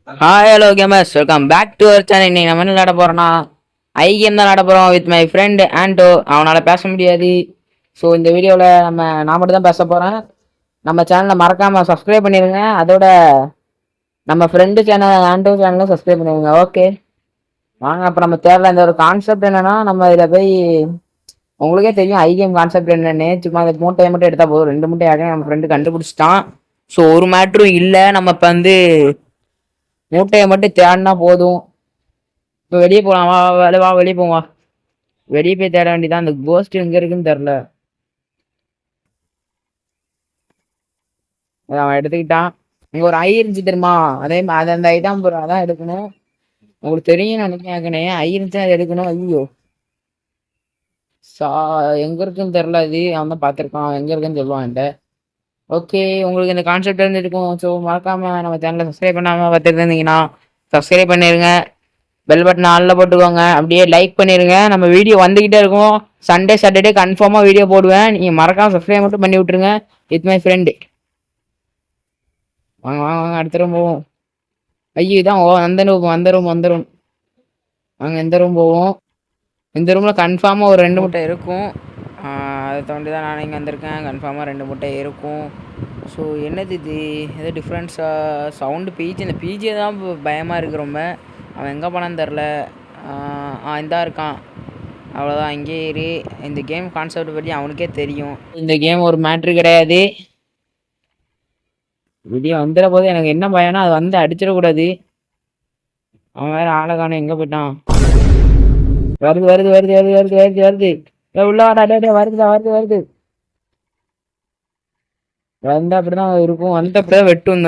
Hi hello gamers welcome back to our channel. இன்னைக்கு நம்ம என்ன விளையாட போறோம்னா ஐகேம் தான் விளையாட போறோம் வித் மை ஃப்ரெண்ட் ஆண்டோ. அவனால பேச முடியாது. ஸோ இந்த வீடியோவில் நான் மட்டும் தான் பேச போறேன். நம்ம சேனலை மறக்காம சப்ஸ்கிரைப் பண்ணிருங்க. அதோட நம்ம ஃப்ரெண்டு சேனல் ஆண்டோ சேனலும் சப்ஸ்கிரைப் பண்ணிருங்க. ஓகே வாங்க. அப்போ நம்ம தேவையில்ல இந்த ஒரு கான்செப்ட் என்னன்னா, நம்ம இதில் போய் உங்களுக்கே தெரியும் ஐகேம் கான்செப்ட் என்னன்னு. சும்மா அந்த மூட்டையை மட்டும் எடுத்தா போதும். 2 மூட்டையாக நம்ம ஃப்ரெண்டு கண்டுபிடிச்சிட்டான். ஸோ ஒரு மேட்ரும் இல்லை. நம்ம இப்போ மூட்டையை மட்டும் தேடினா போதும். இப்போ வெளியே போகலாம். வா வா வெளியே போவா. வெளியே போய் தேட வேண்டியதான். அந்த கோஸ்ட் எங்க இருக்குன்னு தெரில. அவன் எடுத்துக்கிட்டான். இங்க ஒரு ஐ இருந்துச்சு தெரியுமா? அதே அது அந்த ஐ தான் போறோம். அதான் எடுக்கணும். உங்களுக்கு தெரியும் நினைக்கிறேன். ஐ இருந்துச்சு அதை எடுக்கணும். ஐயோ சா எங்க இருக்குன்னு தெரில. அது அவன் தான் பார்த்துருக்கான். எங்க இருக்குன்னு சொல்லுவான் என்கிட்ட. ஓகே உங்களுக்கு இந்த கான்செப்ட் இருந்துருக்கும். ஸோ மறக்காம நம்ம சேனலை சப்ஸ்கிரைப் பண்ணாமல் பார்த்துட்டு இருந்தீங்கன்னா சப்ஸ்கிரைப் பண்ணிடுங்க. பெல் பட்டன் ஆளில் போட்டுக்கோங்க. அப்படியே லைக் பண்ணிடுங்க. நம்ம வீடியோ வந்துக்கிட்டே இருக்கும். சண்டே சாட்டர்டே கன்ஃபார்மாக வீடியோ போடுவேன். நீங்கள் மறக்காம சப்ஸ்கிரைப் மட்டும் பண்ணி விட்ருங்க. With my friend. வாங்க வாங்க வாங்க அடுத்த ரூம் போவோம். ஐயோ இதான் அந்த ரூம் வாங்க எந்த ரூம் போவோம். இந்த ரூமில் கன்ஃபார்மாக ஒரு 2 முட்டை இருக்கும். அதை தாண்டி தான் நான் இங்கே வந்திருக்கேன். கன்ஃபார்மாக 2 முட்டை இருக்கும். ஸோ என்னது இது ஏதோ டிஃப்ரென்ஸாக சவுண்டு பிஜி. இந்த பிஜியை தான் பயமாக இருக்குது ரொம்ப. அவன் எங்கே போனான்னு தெரில. இந்தா இருக்கான். அவ்வளோதான். அங்கேயே ஏறி இந்த கேம் கான்செப்ட் பற்றி அவனுக்கே தெரியும். இந்த கேம் ஒரு மேட்ரு கிடையாது. வீடியோ வந்துட போது எனக்கு என்ன பயம்னா அது வந்து அடிச்சிடக்கூடாது. அவன் வேறு ஆளை காண எங்கே போயிட்டான். வருது வருது வருது வருது வருது வருது வருது உள்ள வாடா. வருதுடா வருது வருது. வந்தா அப்படிதான் இருக்கும். வந்த அப்படிதான் வெட்டும்.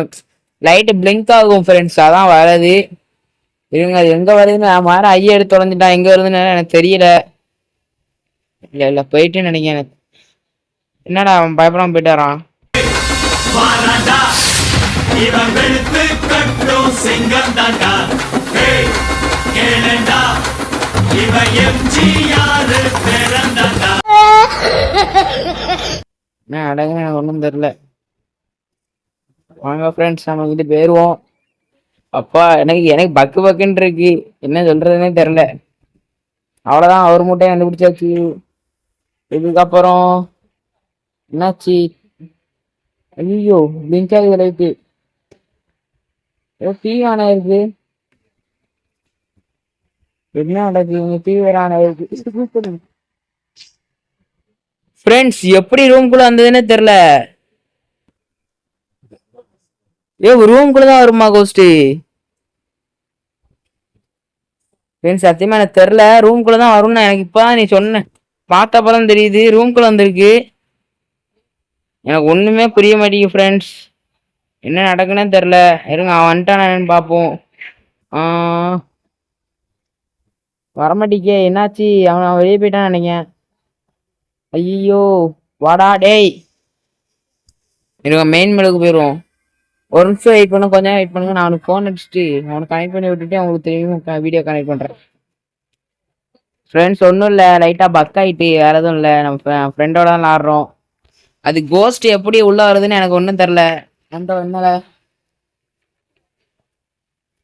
லைட்டு பிளிங்க் ஆகும் ஃப்ரெண்ட்ஸ். அதான் வராது. இருங்க அது எங்க வருதுன்னு நான் மாற ஐயா எடுத்து தொலைஞ்சிட்டான். எங்க வருதுன்னு எனக்கு தெரியல. இல்ல போயிட்டுன்னு நினைக்கிறேன். என்னடா அவன் பயப்படாம போயிட்டாரான். அடங்க எனக்கு ஒன்றும் தெரியல. வாங்க ஃப்ரெண்ட்ஸ் நம்ம கிட்ட போயிருவோம். அப்பா எனக்கு பக்கு பக்குன்னு இருக்கு. என்ன சொல்றதுன்னே தெரியல. அவ்வளோதான். ஒரு மூட்டையை கண்டுபிடிச்சாச்சு. இதுக்கப்புறம் என்னாச்சு? ஐயோ பிளிங்க் ஆகுது லைட்டு. டிவி ஆன் ஆயிருக்கு. என்ன நடக்குது? டிவி வேற ஆன் ஆயிருக்கு. ஃப்ரெண்ட்ஸ் எப்படி ரூம்குள்ள வந்ததுன்னே தெரியல. ரூம்குள்ளதான் வருமா கோஸ்ட்? ஃப்ரெண்ட்ஸ் சத்தியமா எனக்கு தெரியல. ரூம்குள்ளதான் வரும்னு எனக்கு இப்பதான் நீ சொன்ன பார்த்தப்பதான் தெரியுது. ரூம்குள்ள வந்திருக்கு. எனக்கு ஒண்ணுமே புரிய மாட்டேங்குது ஃப்ரெண்ட்ஸ். என்ன நடக்குன்னே தெரில. இருங்க அவன் வந்துட்டானு பார்ப்போம். வரமாட்டிக்கே. என்னாச்சு? அவன் வெளியே போயிட்டான்னு நினைக்கிறேன். ஐயோ வாடா டேய். இருங்க மெயின் மெனுக்கு போயிடுவோம். ஒரு நிமிஷம் வெயிட் பண்ணுங்க. கொஞ்சம் வெயிட் பண்ணுங்க. நான் அவனுக்கு ஃபோன் அடிச்சுட்டு அவனுக்கு கனெக்ட் பண்ணி விட்டுட்டு அவங்களுக்கு தெரியும் வீடியோ கனெக்ட் பண்ணுறேன். ஃப்ரெண்ட்ஸ் ஒன்றும் இல்லை. லைட்டாக பக் ஆகிட்டு வேறு எதுவும் இல்லை. நம்ம ஃப்ரெண்டோட தான் விளாட்றோம். அது கோஸ்ட் எப்படி உள்ள வருதுன்னு எனக்கு ஒன்றும் தெரில. என்ன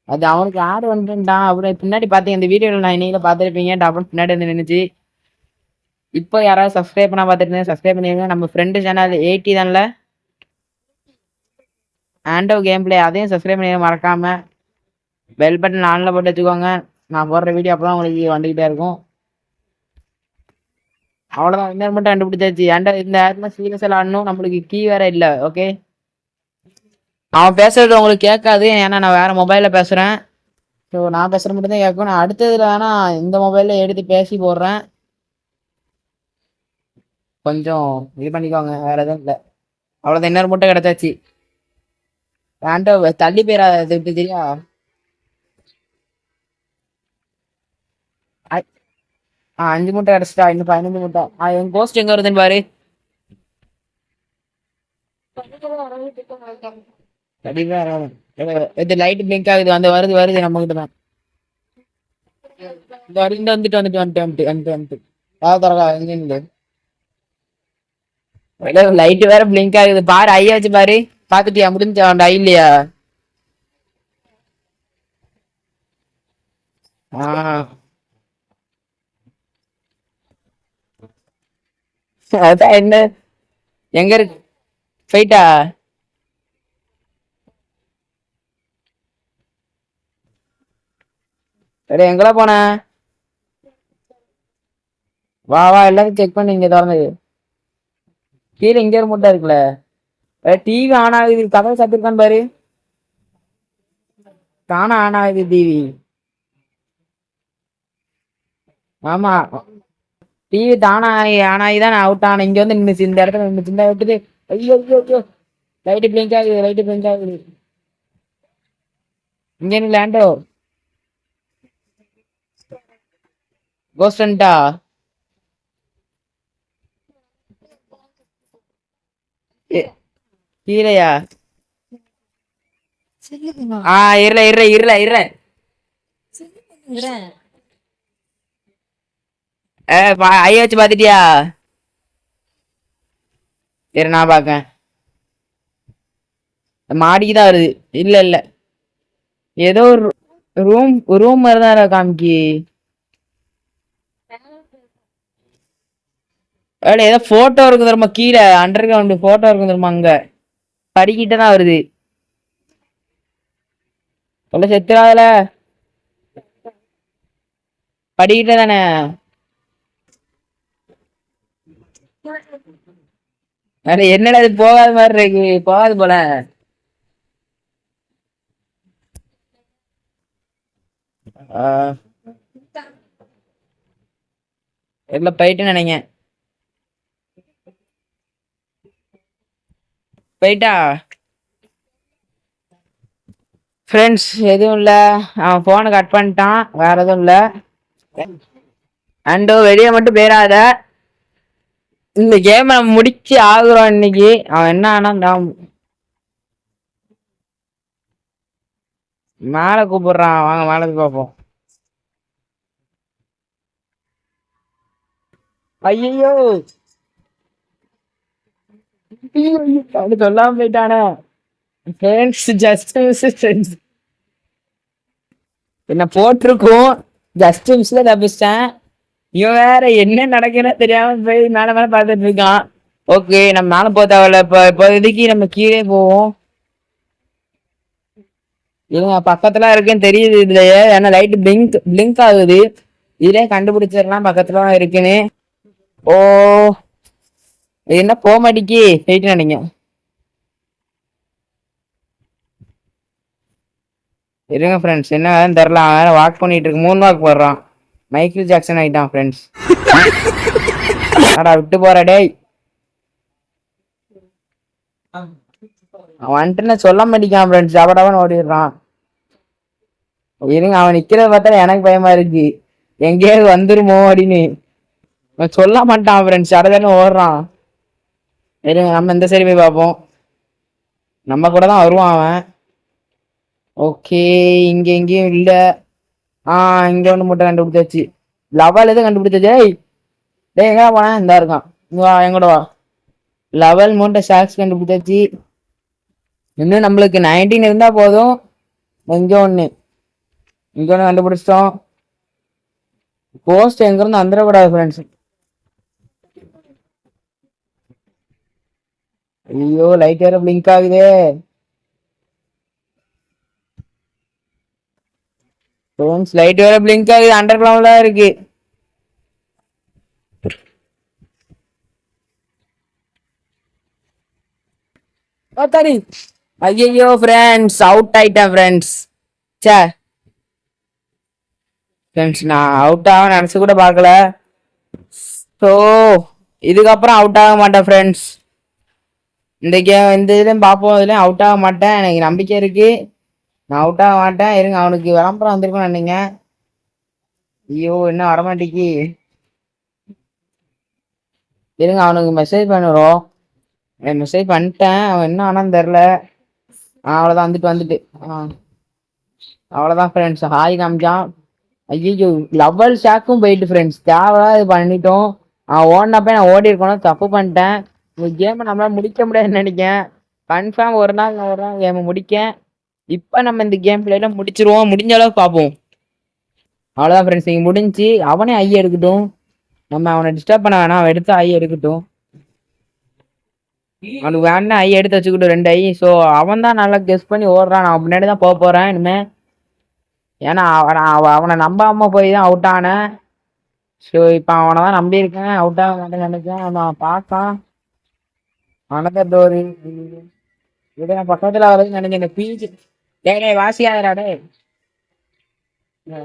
அது அவனுக்கு யார் வந்துட்டான். அப்புறம் பின்னாடி பார்த்தீங்க இந்த வீடியோவில் நான் இன்னைக்கு பார்த்துருப்பீங்க. அப்புறம் பின்னாடி வந்து நின்றுச்சு. இப்போ யாராவது சப்ஸ்கிரைப் பண்ண பார்த்துட்டு சப்ஸ்கிரைப் பண்ணிடுங்க. நம்ம ஃப்ரெண்டு சேனல் 80 தான்ல ஆண்டோ கேம் பிளே, அதையும் சப்ஸ்கிரைப் பண்ணிடுங்க மறக்காம. பெல் பட்டன் ஆன்ல போட்டு வச்சுக்கோங்க. நான் போடுற வீடியோ அப்போ தான் உங்களுக்கு வந்துக்கிட்டே இருக்கும். அவ்வளோதான். இன்னொரு மட்டும் கண்டுபிடிச்சாச்சு. இந்த ஆட்ல சீரியஸ் ஆடணும். நம்மளுக்கு கீ வேற இல்லை. ஓகே அவன் பேசுறது உங்களுக்கு கேட்காது. ஏன்னா நான் வேற மொபைல்ல பேசுறேன். ஸோ நான் பேசுற மட்டும் தான் கேட்கும். நான் அடுத்ததுல வேணா இந்த மொபைல்ல எடுத்து பேசி போடுறேன். கொஞ்சம் இது பண்ணிக்கோங்க. வேற எதுவும் இல்லை. அவ்வளோதான். இன்னொரு மட்டும் கிடைச்சாச்சு. ஆண்டோ தள்ளி போயிடாது தெரியா? 5 மூட்டை கிடைச்சிட்டா. இன்னும் 15 மூட்டை. என் கோஸ்ட் எங்க வருதுன்னு பாரு. இது லைட் பிளிங்க் ஆகுது. அந்த வருது வருது நம்ம கிட்ட தான். இந்த வந்துட்டு வந்துட்டு வந்துட்டு வந்துட்டு வந்துட்டு வந்துட்டு தரகா எங்க லைட் வேற பிளிங்க் ஆகுது பாரு. ஐயா வச்சு பாரு. பாத்துட்டியா? முடிஞ்சா அவன் ஐ இல்லையா? ஆஹ் அதான் என்ன எங்க இருக்கு போயிட்டா? சரி எங்கெல்லாம் போன? வா வா எல்லாரும் செக் பண்ணி இங்க திறந்து கீழே இங்க ஒரு முட்டை இருக்குல்ல. டிவி ஆன் ஆகுது, கதவை சாத்திருக்கான்னு பாரு. தானே ஆன் ஆகுது டிவி. ஆமா டிவி தானே ஆன் ஆகி தான் அவுட் ஆன. இங்க வந்து நின்னுச்சு, இந்த இடத்துல நின்னுச்சு. இந்த விட்டுது. ஐயோ ஐயோ ஐயோ, லைட்டு பிளிங்க் ஆகுது, லைட்டு பிளிங்க் ஆகுது. இங்க நீ லேண்டோ கோஸ்டன்டா. கீரையா? இருல இருல இருல இருல. ஐய வச்சு பாத்துட்டியா? சரி நான் பாக்கேன். மாடிக்குதான் வருது. இல்ல இல்ல, ஏதோ ஒரு ரூம் ரூம் மாதிரிதான் காமிக்கி. ஏதோ போட்டோ இருக்கு தெரியுமா கீழே, அண்டர் கிரவுண்ட் போட்டோ இருக்கு தெரியுமா அங்க படிக்கிட்ட தான் வருது. சொல்ல செத்துறாதுல, படிக்கிட்ட தானே. அட என்னடா இது போகாத மாதிரி இருக்கு, போகாது போல. இல்ல போயிட்டு நினைங்க. போயிட்டா ஃப்ரெண்ட்ஸ்? எதுவும் இல்ல, அவன் போனை கட் பண்ணிட்டான், வேற எதுவும் இல்ல. அண்டோ வெளியே மட்டும் போயிடாத, இந்த கேம் நம்ம முடிச்சு ஆகுறோம் இன்னைக்கு. அவன் என்ன ஆனா மேல கூப்பிடுறான், வாங்க மேல போய் பார்ப்போம். ஐயோ அவனு சொல்லாம போயிட்டானே. Friends just miss friends. என்ன போட்டிருக்கோம், ஜஸ்ட் மிஸ்ல தப்பிச்சிட்டேன். இவன் வேற என்ன நடக்குன்னு தெரியாம போய் மேல மேல பார்த்துட்டு இருக்கான். ஓகே நம்ம மேல போக தேவையில்ல, இப்போதைக்கு நம்ம கீழே போவோம். இவங்க பக்கத்துல இருக்குன்னு தெரியுது இதுலயே, ஏன்னா லைட் பிளிங்க் பிளிங்க் ஆகுது. இதுலயே கண்டுபிடிச்சிடலாம் பக்கத்துல இருக்குன்னு. ஓ இது என்ன போக மாட்டேங்கி, போயிட்டு நினைங்க. இருங்க ஃப்ரெண்ட்ஸ், என்ன தெரியல, அவன் வாக் பண்ணிட்டு இருக்கு, 3 வாக் போடுறான். மைக்கேல் ஜாக்சன் ஆயிட்டான் ஃப்ரெண்ட்ஸ். அடா விட்டு போற டேய். அவன் வந்துட்டு சொல்ல மாட்டேங்கான் ஃப்ரெண்ட்ஸ், டபடபன்னு ஓடிடுறான். இருங்க, அவன் நிக்கிறத பார்த்தா எனக்கு பயமா இருக்கு, எங்கேயாவது வந்துருமோ அப்படின்னு. அவன் சொல்ல மாட்டான் ஃப்ரெண்ட்ஸ், அடதானே ஓடுறான். இருங்க நம்ம இந்த சைடு போய் பார்ப்போம், நம்ம கூட தான் வருவான் அவன். ஓகே இங்க எங்கேயும் இல்ல. இங்க ஒண்ணு மட்டும் கண்டுபிடிச்சாச்சு. லெவல் எதுவும் கண்டுபிடிச்சாச்சு. டேய் எங்க போனேன், இந்த இருக்கான், இங்க வா எங்கூட வா. லெவல் மூட்டை ஷாக்ஸ் கண்டுபிடிச்சாச்சு. இன்னும் நம்மளுக்கு 19 இருந்தா போதும். இங்க ஒண்ணு கண்டுபிடிச்சிட்டோம். போஸ்ட் எங்க இருந்து வந்துடக்கூடாது ஃப்ரெண்ட்ஸ். ஐயோ லைட் வேற பிளிங்க் ஆகுதே. ஃப்ரெண்ட்ஸ் லைட் வேற பிளிங்க் ஆகுது, அண்டர் கிரவுண்ட்ல இருக்கு. ஐயோ ஃப்ரெண்ட்ஸ் அவுட் ஆயிட்டேன் ஃப்ரெண்ட்ஸ். சே ஃப்ரெண்ட்ஸ், நான் அவுட் ஆக நினைச்சு கூட பார்க்கல. ஸோ இதுக்கப்புறம் அவுட் ஆக மாட்டேன் ஃப்ரெண்ட்ஸ். இந்த கேம் இந்த இதுலயும் பார்ப்போம், இதுலயும் அவுட் ஆக மாட்டேன், எனக்கு நம்பிக்கை இருக்கு. நான் அவுட் ஆக மாட்டேன். இருங்க அவனுக்கு விளம்பரம் வந்திருக்கும்னு நினைங்க. ஐயோ என்ன வரமாட்டேங்கி. இருங்க அவனுக்கு மெசேஜ் பண்ணுறோம். மெசேஜ் பண்ணிட்டேன், அவன் என்ன ஆனான்னு தெரில. அவ்வளோதான், வந்துட்டு அவ்வளோதான் ஃப்ரெண்ட்ஸ், ஹாய் காமிச்சான். ஐயோ லெவல் ஷாக்கும் போயிட்டு ஃப்ரெண்ட்ஸ், தேவையா இது பண்ணிட்டோம். ஓடினப்ப நான் ஓடி இருக்கணும், தப்பு பண்ணிட்டேன். இந்த கேமை நம்மளால முடிக்க முடியாதுன்னு நினைக்கேன். கன்ஃபார்ம் ஒரு நாள் கேமை முடிக்க. இப்போ நம்ம இந்த கேம் பிளேல முடிச்சிருவோம், முடிஞ்ச அளவுக்கு பார்ப்போம். அவ்வளோதான் ஃப்ரெண்ட்ஸ், இங்கே முடிஞ்சு. அவனே ஐ எடுக்கட்டும், நம்ம அவனை டிஸ்டர்ப் பண்ண வேணாம். அவன் எடுத்து ஐ எடுக்கட்டும். அவனுக்கு வேணா ஐ எடுத்து வச்சுக்கிட்டு 2 ஐ. ஸோ அவன் தான் நல்லா கெஸ் பண்ணி ஓடுறான். நான் முன்னாடி தான் போக போகிறேன் இனிமே. ஏன்னா அவனை நம்பாம போய் தான் அவுட் ஆனேன். ஸோ இப்போ அவனை தான் நம்பியிருக்கேன். அவுட் ஆக மாட்டேன்னு நினைச்சேன். நான் பார்த்தான் அனதர் டோர். இது நான் பக்கத்தில் வரதுன்னு நினைச்சேன். இந்த பீச்சு டே வாசியாதடா டே.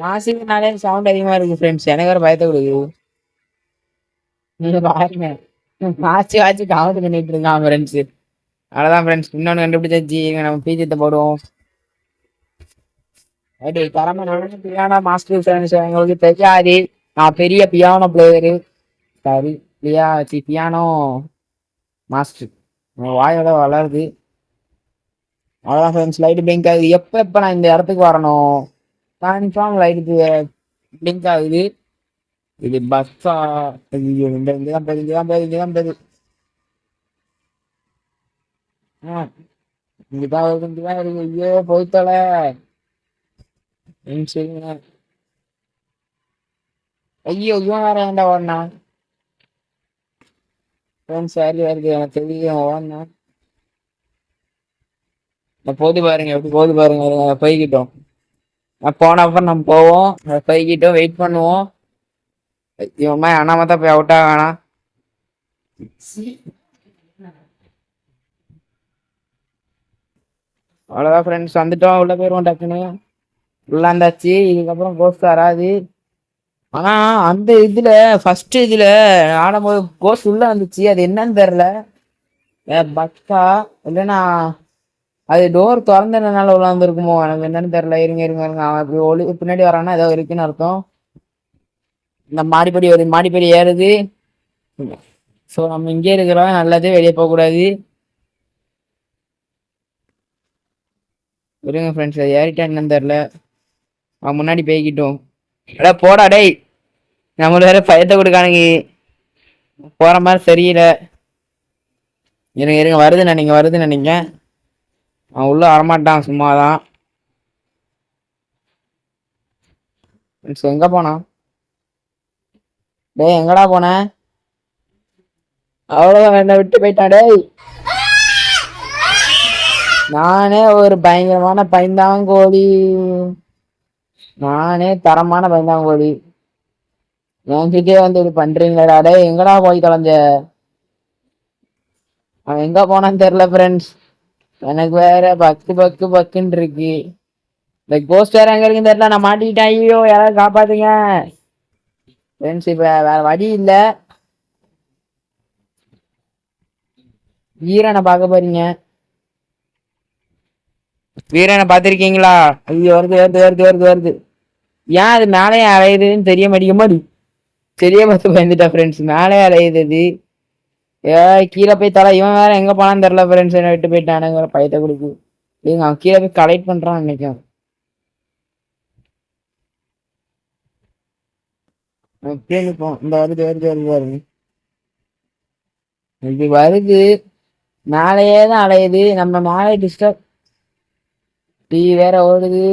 வாசினாலே சவுண்ட் அதிகமாக இருக்கு ஃப்ரெண்ட்ஸ். எனக்கு வேறு பயத்தை கொடுக்குது. நீங்க பாருங்க, வாசி வாசி கவுண்ட் பண்ணிட்டு இருக்கான் ஃப்ரெண்ட்ஸ். அவ்வளோதான் ஃப்ரெண்ட்ஸ், இன்னொன்று கண்டுபிடிச்சாச்சு. நம்ம பீச்சத்தை போடுவோம். ரைட்டு, தரமா நானும் பியானோ மாஸ்டர் ஃப்ரெண்ட்ஸ். எங்களுக்கு தெரியாது, நான் பெரிய piano player. Sorry, piano master. வாயோட வளருது. அவ்வளோதான் ஃப்ரெண்ட்ஸ், லைட்டு பிளிங்க் ஆகுது. எப்போ நான் இந்த இடத்துக்கு வரணும், கன்ஃபார்ம் லைட்டு பிளிங்க் ஆகுது. இது பஸ்ஸா? இங்கதான் போகுது, இங்கதான் போகுது, இங்கதான் போகுது. இங்கதான் வருது, இங்கதான் இருக்கு. ஐயோ போய்த்தல. சரிங்க. ஐயோ இவன் வேற ஏன்டா ஓடனா? சரி வருது, எனக்கு தெரியும் ஓடனா. போது பாருங்க, எப்படி போது பாருங்க. போய்கிட்டோம். போனப்ப நம்ம போவோம். போய்கிட்டோம், வெயிட் பண்ணுவோம். இவன் அண்ணாமத்தான் போய் அவுட்டா வேணாம். அவ்வளோதான் ஃப்ரெண்ட்ஸ், வந்துட்டோம். உள்ள போயிருவோம் டக்குன்னு. உள்ளாந்தாச்சு. இதுக்கப்புறம் கோஸ்ட் வராது. ஆனா அந்த இதுல ஃபர்ஸ்ட் இதுல ஆடும்போது கோஸ்ட் உள்ள வந்துச்சு. அது என்னன்னு தெரியல, பக்கா இல்லைன்னா அது டோர் திறந்ததுனால உள்ள வந்துருக்குமோ, எனக்கு என்னன்னு தெரியல. இருங்க இருங்க இருங்க, அவன் அப்படி ஒளி பின்னாடி வரான்னா ஏதோ இருக்குன்னு அர்த்தம். இந்த மாடிப்படி வருது, மாடிப்படி ஏறுது. ஸோ நம்ம இங்கே இருக்கிறோம், நல்லது. வெளியே போகக்கூடாது. இருங்க ஃப்ரெண்ட்ஸ், அது ஏறிட்டா என்னன்னு தெரில. அவன் முன்னாடி போய்கிட்டோம். அடா போடா டேய், நம்மள வேற பயத்தை கொடுக்கானுங்க. போற மாதிரி சரியில்லை. இருங்க இருங்க, வருது நினைங்க, வருது நினைங்க. அவன் உள்ள வரமாட்டான், சும்மாதான். எங்க போனான் டேய்? எங்கடா போன? அவ்வளவுதான், என்ன விட்டு போயிட்டான் டேய். நானே ஒரு பயங்கரமான பைந்தாங்கோழி. நானே தரமான பைந்தாங்கோழி. என்கிட்டே வந்து இப்படி பண்றீங்களா டேய்? எங்கடா போய் தொலைஞ்ச? அவன் எங்க போனான்னு தெரியல ஃப்ரெண்ட்ஸ். எனக்கு வேற பக்கு பக்கு பக்குன்னு இருக்கு. இந்த கோஸ்ட் வேற எங்க இருக்குன்னு தெரியல. நான் மாட்டிக்கிட்டேன். ஐயோ யாராவது காப்பாத்துங்க ஃப்ரெண்ட்ஸ். இப்ப வேற வழி இல்ல. வீரனை பார்க்க போறீங்க. வீரனை பார்த்திருக்கீங்களா? ஐயோ வருது வருது வருது வருது வருது. ஏன் அது மேலே அலையுதுன்னு தெரிய மாட்டேங்க. தெரிய பார்த்து பயந்துட்டா ஃப்ரெண்ட்ஸ். மேலே அலையுது அது. கீழே போய் தலை. இவன் வேற எங்க போனான்னு தெரியல ஃப்ரெண்ட்ஸ். என்ன விட்டு போயிட்டானுங்க, பயத்தை கொடுக்கு. அவன் கீழே போய் கலெக்ட் பண்றான்னு நினைக்கிறேன். இந்த வருது வருது வருது வருது. இது வருது, மேலேயே தான் அலையுது. நம்ம மேலே டிஸ்டர்ப். டீ வேற ஓடுது.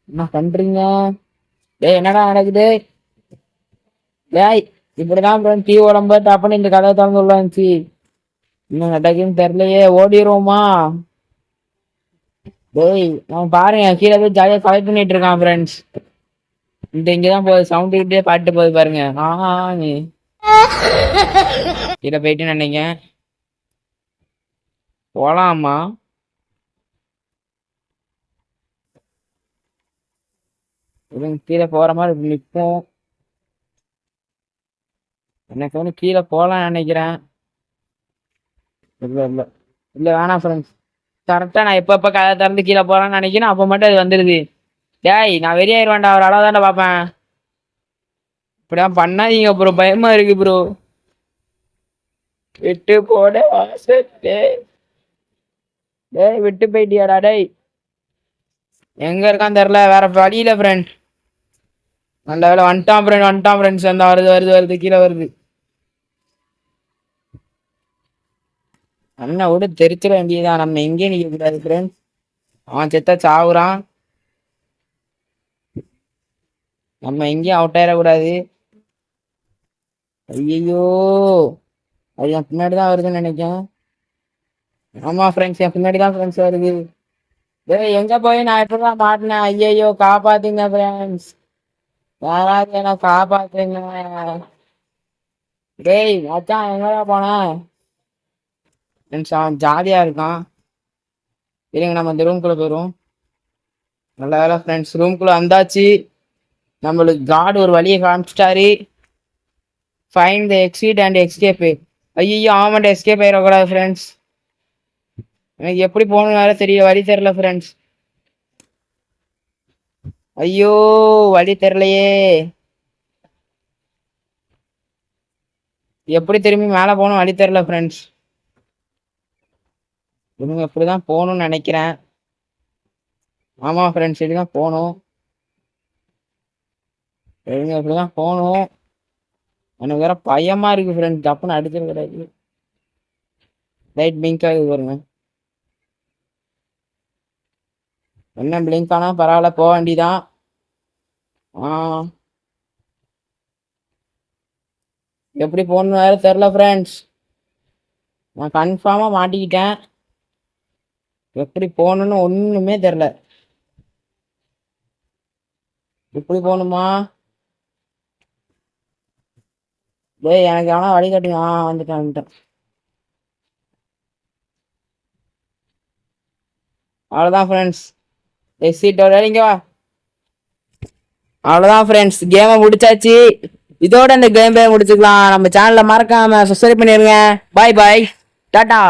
என்ன பண்றீங்க டேய்? என்னடா நடக்குது டேய்? இப்படிதான் டீ ஓடும்போது டப்புன்னு இந்த கதை திறந்து உள்ள வந்துச்சு. இன்னும் நடக்குன்னு தெரியலையே. ஓடிடுவோமா டேய்? அவன் பாருங்க, கீழே போய் ஜாலியாக கலெக்ட் பண்ணிட்டு இருக்கான் ஃப்ரெண்ட்ஸ். இங்கதான் போகுது, சவுண்ட் கிட்டே பாட்டு போகுது பாருங்க. நீ கீழே போயிட்டு நினைங்க. போலாமா? கீழே போற மாதிரி நிற்போம். எனக்கு வந்து கீழே போலாம்னு நினைக்கிறேன். இல்லை இல்லை இல்லை, வேணாம் ஃப்ரெண்ட்ஸ். கரெக்டாக நான் எப்போ கதை திறந்து கீழே போகலான்னு நினைக்கிறேன், அப்போ மட்டும் அது வந்துடுது. டேய் நான் வெளியாயிருவேன்டா, ஒரு அளவு தானே பார்ப்பேன். இப்படிதான் பண்ணாதீங்க ப்ரோ, பயமா இருக்கு ப்ரோ. விட்டு போட ஆசை. டேய் விட்டு போயிட்டியாடா டேய்? எங்க இருக்கான்னு தெரியல, வேற வழியில ஃப்ரெண்ட். நல்ல வேலை வந்துட்டான் ஃப்ரெண்ட், வந்துட்டான் ஃப்ரெண்ட்ஸ். அந்த வருது வருது வருது, கீழே வருது. அண்ணா விட தெரிச்சிட வேண்டியதான், நம்ம எங்கேயும் நிக்க கூடாது ஃப்ரெண்ட்ஸ். அவன் செத்தா சாவுறான். நம்ம எங்கேயும் அவுட் ஆயிடக்கூடாது. ஐயோ, அது என் பின்னாடி தான் வருதுன்னு நினைக்கிறேன். ஆமா ஃப்ரெண்ட்ஸ், என் பின்னாடி தான் ஃப்ரெண்ட்ஸ் வருது. டேய் எங்க போய் நான் இப்பதான் மாட்டினேன். ஐயோ காப்பாத்துங்க ஃப்ரெண்ட்ஸ், யாராவது என்ன காப்பாத்துங்க. டேய் மச்சான் எங்கடா போனேன்? ஃப்ரெண்ட்ஸ் அவன் ஜாலியா இருக்கான். இருங்க நம்ம இந்த ரூம்குள்ள போயிடுவோம். நல்ல வேலை ஃப்ரெண்ட்ஸ், ரூம்குள்ள வந்தாச்சு. நம்மளுக்கு காட் ஒரு வழியை காமிச்சிட்டாரு. Find the exit and escape. ஐயோ ஆமாண்டா, எஸ்கேப் ஆயிடக்கூடாது ஃப்ரெண்ட்ஸ். எனக்கு எப்படி போகணும் வேற வழி தெரியல ஃப்ரெண்ட்ஸ். ஐயோ வழி தெரியலையே, எப்படி திரும்பி மேலே போகணும் வழி தெரியல ஃப்ரெண்ட்ஸ். இவங்க எப்படிதான் போகணும்னு நினைக்கிறேன். ஆமா ஃப்ரெண்ட்ஸ், இப்படிதான் போகணும். இவங்க இப்படிதான் போகணும். எனக்கு வேற பயமா இருக்கு ஃப்ரெண்ட்ஸ், தப்புன்னு அடிச்சிட கிடையாது. லைட் பிங்க் ஆகுது பாருங்க. என்ன பிளிங்க் ஆனா பரவாயில்ல, போக வேண்டிதான். எப்படி போகணும்னு வேற தெரில ஃப்ரெண்ட்ஸ். நான் கன்ஃபார்மா மாட்டிக்கிட்டேன். எப்படி போகணும்னு ஒண்ணுமே தெரில. எப்படி போகணுமா? டேய் எனக்கு எவனா வழி காட்டுங்க. வந்துட்டேன். அவ்வளோதான் ஃப்ரெண்ட்ஸ், எக்ஸிட்டோட இங்க வா. அவ்வளோதான் ஃப்ரெண்ட்ஸ், கேமை முடிச்சாச்சு. இதோட இந்த கேம் முடிச்சுக்கலாம். நம்ம சேனலை மறக்காம சப்ஸ்கிரைப் பண்ணிருங்க. பாய் பாய், டாட்டா.